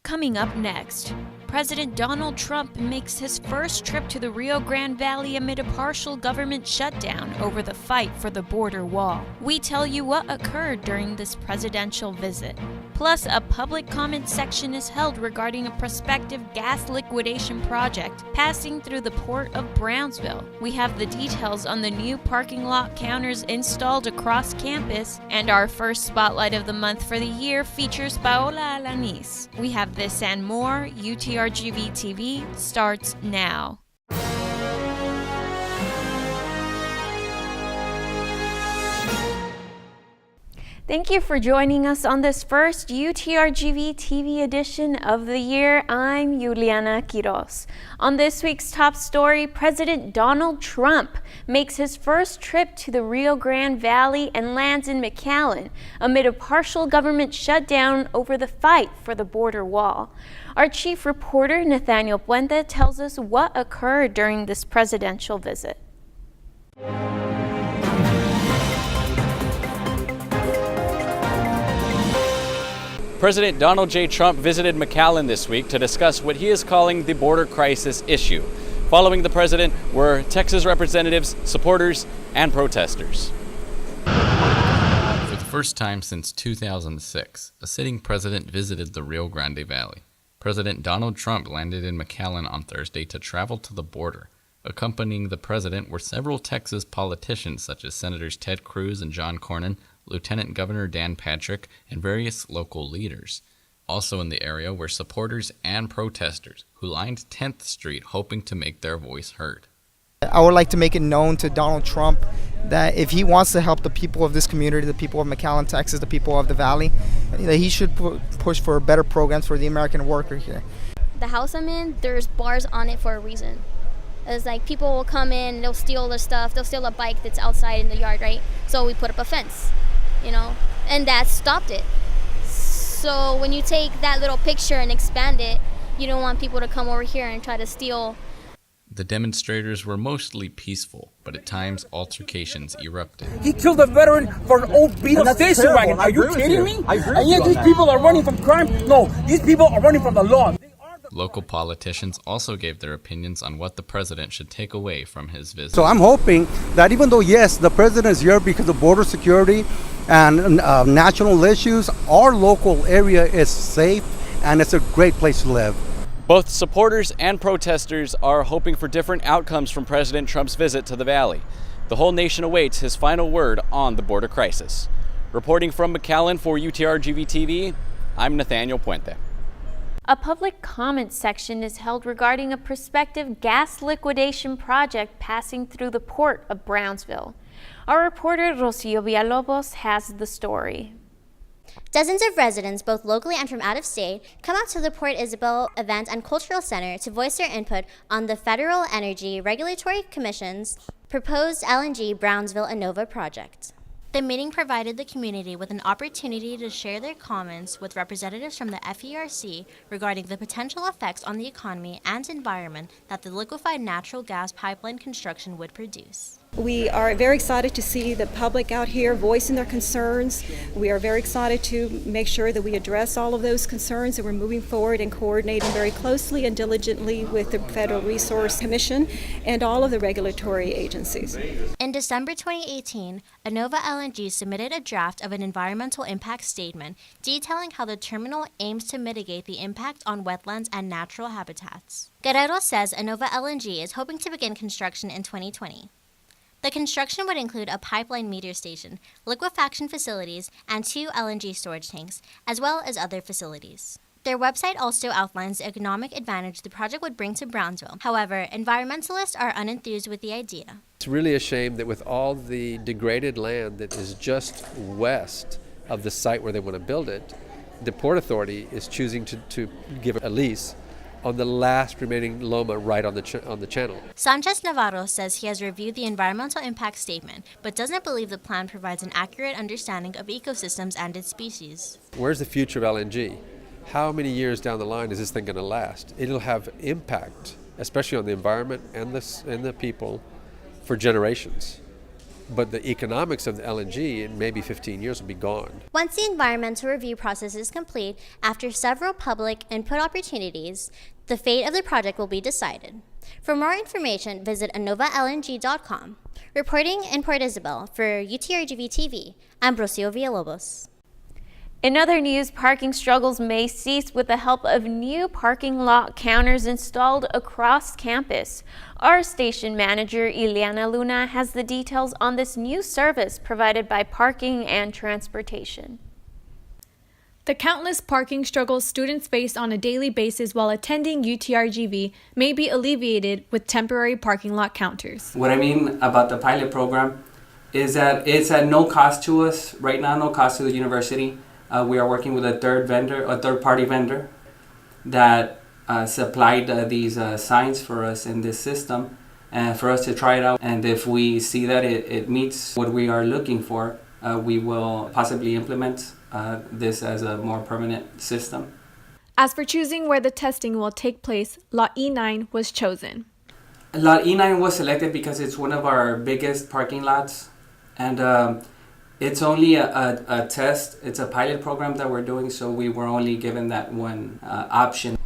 Coming up next, President Donald Trump makes his first trip to the Rio Grande Valley amid a partial government shutdown over the fight for the border wall. We tell you what occurred during this presidential visit. Plus, a public comment section is held regarding a prospective gas liquidation project passing through the port of Brownsville. We have the details on the new parking lot counters installed across campus, and our first spotlight of the month for the year features Paola Alaniz. We have this and more. UTRGV-TV starts now. Thank you for joining us on this first UTRGV-TV edition of the year. I'm Juliana Quiroz. On this week's top story, President Donald Trump makes his first trip to the Rio Grande Valley and lands in McAllen amid a partial government shutdown over the fight for the border wall. Our chief reporter, Nathaniel Puente, tells us what occurred during this presidential visit. President Donald J. Trump visited McAllen this week to discuss what he is calling the border crisis issue. Following the president were Texas representatives, supporters, and protesters. For the first time since 2006, a sitting president visited the Rio Grande Valley. President Donald Trump landed in McAllen on Thursday to travel to the border. Accompanying the president were several Texas politicians such as Senators Ted Cruz and John Cornyn, Lieutenant Governor Dan Patrick, and various local leaders. Also in the area were supporters and protesters who lined 10th Street hoping to make their voice heard. I would like to make it known to Donald Trump that if he wants to help the people of this community, the people of McAllen, Texas, the people of the Valley, that he should push for better programs for the American worker here. The house I'm in, there's bars on it for a reason. It's like people will come in, they'll steal their stuff, they'll steal a bike that's outside in the yard, right? So we put up a fence. And that stopped it. So when you take that little picture and expand it, you don't want people to come over here and try to steal. The demonstrators were mostly peaceful, but at times altercations erupted. He killed a veteran for an old beat-up station wagon. Are you kidding me? And yet these people are running from crime? No, these people are running from the law. Local politicians also gave their opinions on what the president should take away from his visit. So I'm hoping that even though, yes, the president is here because of border security and national issues, our local area is safe and it's a great place to live. Both supporters and protesters are hoping for different outcomes from President Trump's visit to the Valley. The whole nation awaits his final word on the border crisis. Reporting from McAllen for UTRGV-TV, I'm Nathaniel Puente. A public comment section is held regarding a prospective gas liquidation project passing through the port of Brownsville. Our reporter Rocio Villalobos has the story. Dozens of residents, both locally and from out of state, come out to the Port Isabel Event and Cultural Center to voice their input on the Federal Energy Regulatory Commission's proposed LNG Brownsville ANOVA project. The meeting provided the community with an opportunity to share their comments with representatives from the FERC regarding the potential effects on the economy and environment that the liquefied natural gas pipeline construction would produce. We are very excited to see the public out here voicing their concerns. We are very excited to make sure that we address all of those concerns, and we're moving forward and coordinating very closely and diligently with the Federal Resource Commission and all of the regulatory agencies. In December 2018, ANOVA LNG submitted a draft of an environmental impact statement detailing how the terminal aims to mitigate the impact on wetlands and natural habitats. Guerrero says ANOVA LNG is hoping to begin construction in 2020. The construction would include a pipeline meter station, liquefaction facilities, and 2 LNG storage tanks, as well as other facilities. Their website also outlines the economic advantage the project would bring to Brownsville. However, environmentalists are unenthused with the idea. It's really a shame that with all the degraded land that is just west of the site where they want to build it, the Port Authority is choosing to give a lease on the last remaining loma right on the channel. Sanchez Navarro says he has reviewed the environmental impact statement, but doesn't believe the plan provides an accurate understanding of ecosystems and its species. Where's the future of LNG? How many years down the line is this thing going to last? It'll have impact, especially on the environment and the people, for generations. but the economics of the LNG in maybe 15 years will be gone. Once the environmental review process is complete, after several public input opportunities, the fate of the project will be decided. For more information, visit AnovaLNG.com. Reporting in Port Isabel for UTRGV-TV, Ambrosio Villalobos. In other news, parking struggles may cease with the help of new parking lot counters installed across campus. Our station manager, Ileana Luna, has the details on this new service provided by Parking and Transportation. The countless parking struggles students face on a daily basis while attending UTRGV may be alleviated with temporary parking lot counters. What I mean about the pilot program is that it's at no cost to us right now, no cost to the university. We are working with a third-party vendor that supplied these signs for us in this system and for us to try it out. And if we see that it meets what we are looking for, we will possibly implement this as a more permanent system. As for choosing where the testing will take place, Lot E9 was chosen. Lot E9 was selected because it's one of our biggest parking lots, and it's only a test. It's a pilot program that we're doing, so we were only given that one option.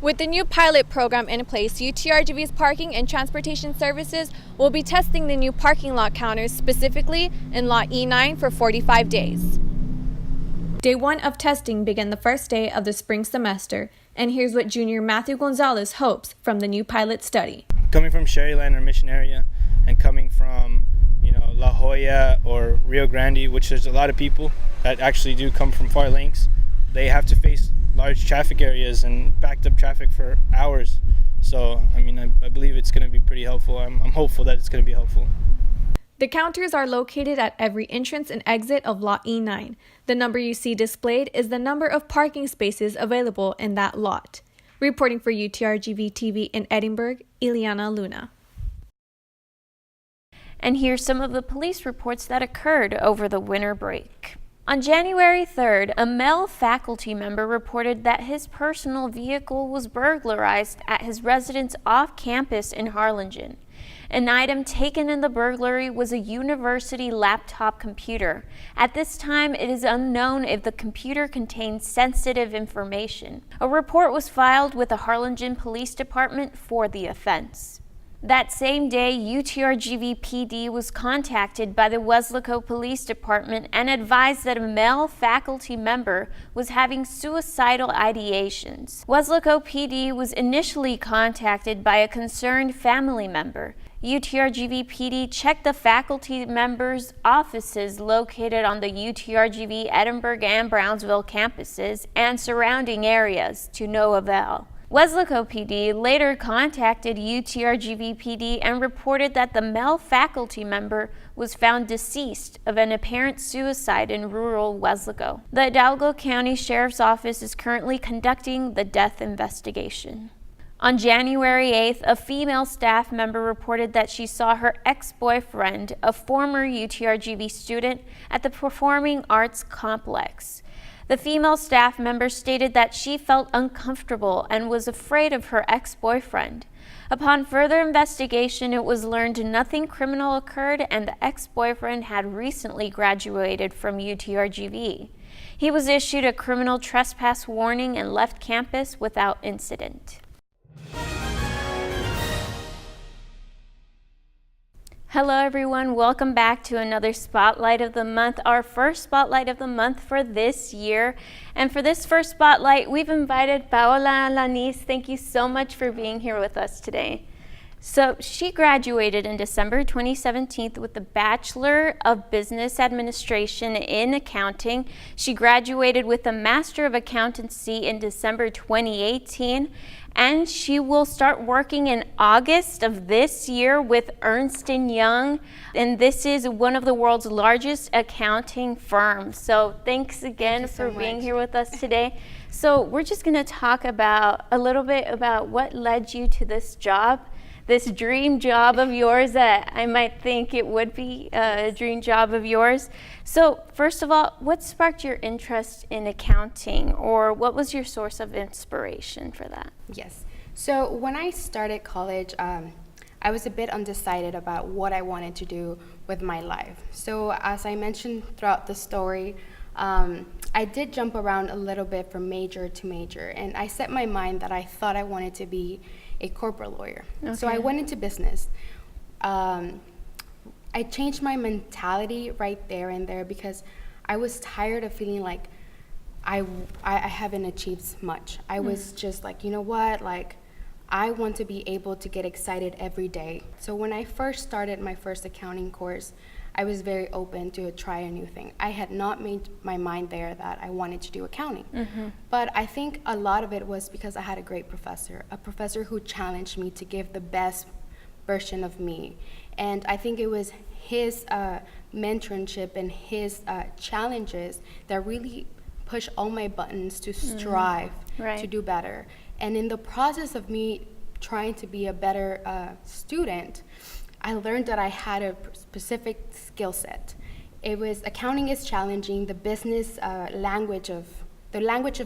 With the new pilot program in place, UTRGV's Parking and Transportation Services will be testing the new parking lot counters, specifically in Lot E9, for 45 days. Day 1 of testing began the first day of the spring semester, and here's what junior Matthew Gonzalez hopes from the new pilot study. Coming from Sherryland or Mission area, and coming from La Jolla or Rio Grande, which there's a lot of people that actually do come from far lengths, they have to face large traffic areas and backed up traffic for hours. So, I believe it's going to be pretty helpful. I'm hopeful that it's going to be helpful. The counters are located at every entrance and exit of Lot E9. The number you see displayed is the number of parking spaces available in that lot. Reporting for UTRGV-TV in Edinburgh, Ileana Luna. And here's some of the police reports that occurred over the winter break. On January 3rd, a male faculty member reported that his personal vehicle was burglarized at his residence off campus in Harlingen. An item taken in the burglary was a university laptop computer. At this time, it is unknown if the computer contained sensitive information. A report was filed with the Harlingen Police Department for the offense. That same day, UTRGV PD was contacted by the Weslaco Police Department and advised that a male faculty member was having suicidal ideations. Weslaco PD was initially contacted by a concerned family member. UTRGV PD checked the faculty members' offices located on the UTRGV Edinburgh and Brownsville campuses and surrounding areas to no avail. Weslaco PD later contacted UTRGV PD and reported that the male faculty member was found deceased of an apparent suicide in rural Weslaco. The Hidalgo County Sheriff's Office is currently conducting the death investigation. On January 8th, a female staff member reported that she saw her ex-boyfriend, a former UTRGV student, at the Performing Arts Complex. The female staff member stated that she felt uncomfortable and was afraid of her ex-boyfriend. Upon further investigation, it was learned nothing criminal occurred and the ex-boyfriend had recently graduated from UTRGV. He was issued a criminal trespass warning and left campus without incident. Hello everyone, welcome back to another Spotlight of the Month, our first Spotlight of the Month for this year. And for this first Spotlight, we've invited Paola Alaniz. Thank you so much for being here with us today. So she graduated in December 2017 with a Bachelor of Business Administration in Accounting. She graduated with a Master of Accountancy in December 2018. And she will start working in August of this year with Ernst Young, and this is one of the world's largest accounting firms. So thanks again for being here with us today. So we're just going to talk about a little bit about what led you to this job, this dream job of yours that I might think it would be a dream job of yours. So first of all, what sparked your interest in accounting, or what was your source of inspiration for that? Yes. So when I started college, I was a bit undecided about what I wanted to do with my life. So as I mentioned throughout the story, I did jump around a little bit from major to major, and I set my mind that I thought I wanted to be a corporate lawyer. Okay. So I went into business. I changed my mentality right there and there because I was tired of feeling like I haven't achieved much. I was just like, you know what, like I want to be able to get excited every day. So when I first started my first accounting course, I was very open to try a new thing. I had not made my mind there that I wanted to do accounting. But I think a lot of it was because I had a great professor, a professor who challenged me to give the best version of me. And I think it was his mentorship and his challenges that really pushed all my buttons to strive to do better. And in the process of me trying to be a better student, I learned that I had a specific skill set. It was, accounting is challenging, the business language of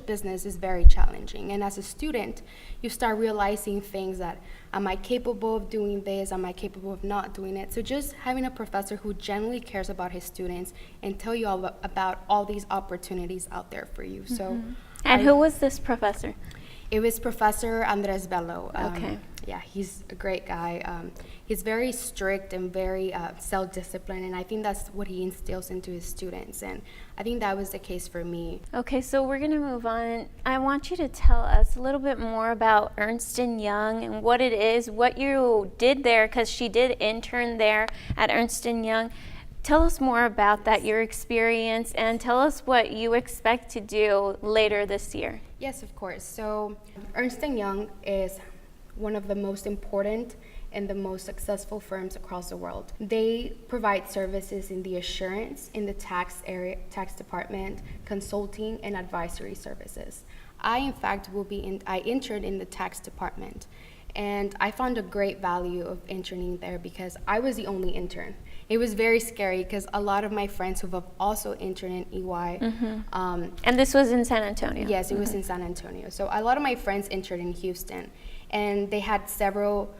business is very challenging. And as a student, you start realizing things that, am I capable of doing this? Am I capable of not doing it? So just having a professor who genuinely cares about his students and tell you all about all these opportunities out there for you. So, and who was this professor? It was Professor Andres Bello. Okay. Yeah, he's a great guy. He's very strict and very self-disciplined, and I think that's what he instills into his students, and I think that was the case for me. Okay, so we're going to move on. I want you to tell us a little bit more about Ernst Young and what it is, what you did there, because she did intern there at Ernst Young. Tell us more about that, your experience, and tell us what you expect to do later this year. Yes, of course. So Ernst Young is one of the most important and the most successful firms across the world. They provide services in the assurance, in the tax area, tax department, consulting, and advisory services. I, in fact, I interned in the tax department, and I found a great value of interning there because I was the only intern. It was very scary because a lot of my friends who have also interned in EY. And this was in San Antonio? Yes, it was in San Antonio. So a lot of my friends interned in Houston, and they had several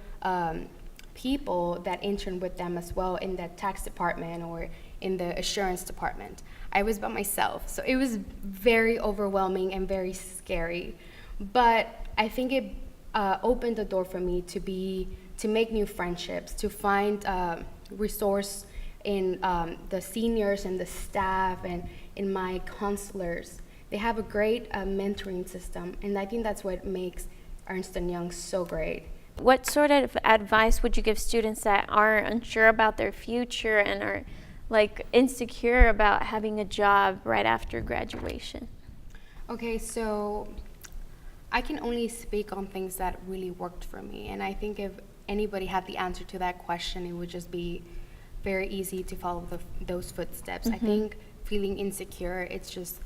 people that interned with them as well in the tax department or in the assurance department. I was by myself, so it was very overwhelming and very scary. But I think it opened the door for me to make new friendships, to find resource in the seniors and the staff and in my counselors. They have a great mentoring system, and I think that's what makes Ernst Young so great. What sort of advice would you give students that are unsure about their future and are like insecure about having a job right after graduation? Okay, so I can only speak on things that really worked for me, and I think if anybody had the answer to that question, it would just be very easy to follow those footsteps. I think feeling insecure, it's just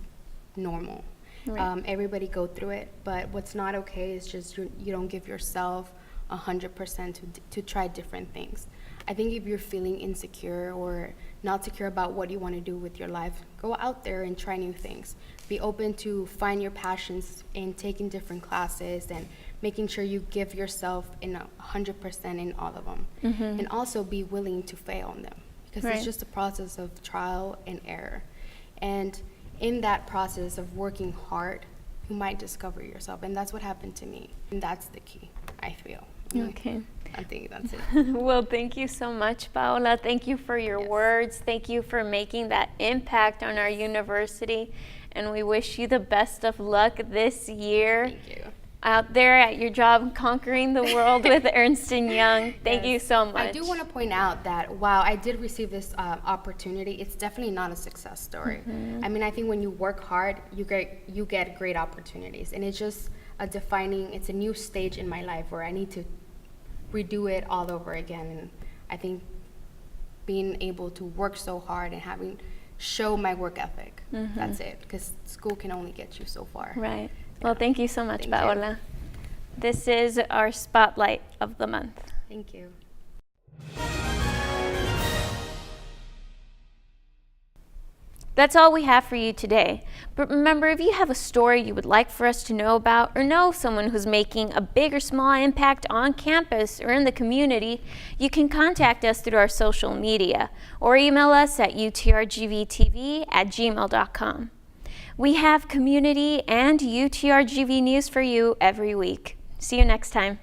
normal. Right. Everybody go through it, but what's not okay is just you don't give yourself 100% to try different things. I think if you're feeling insecure or not secure about what you want to do with your life, go out there and try new things. Be open to find your passions and taking different classes and making sure you give yourself 100% in all of them. And also be willing to fail on them because it's just a process of trial and error. And in that process of working hard, you might discover yourself, and that's what happened to me. And that's the key, I feel. Okay. I think that's it. Well, thank you so much, Paola. Thank you for your words. Thank you for making that impact on our university. And we wish you the best of luck this year. Thank you. Out there at your job, conquering the world with Ernst Young. Thank you so much. I do want to point out that while I did receive this opportunity, it's definitely not a success story. I mean, I think when you work hard, you get great opportunities, and it's just it's a new stage in my life where I need to redo it all over again. And I think being able to work so hard and show my work ethic, that's it, because school can only get you so far. Right. Well, thank you so much, Paola. This is our Spotlight of the Month. Thank you. That's all we have for you today. But remember, if you have a story you would like for us to know about, or know someone who's making a big or small impact on campus or in the community, you can contact us through our social media or email us at utrgvtv@gmail.com. We have community and UTRGV news for you every week. See you next time.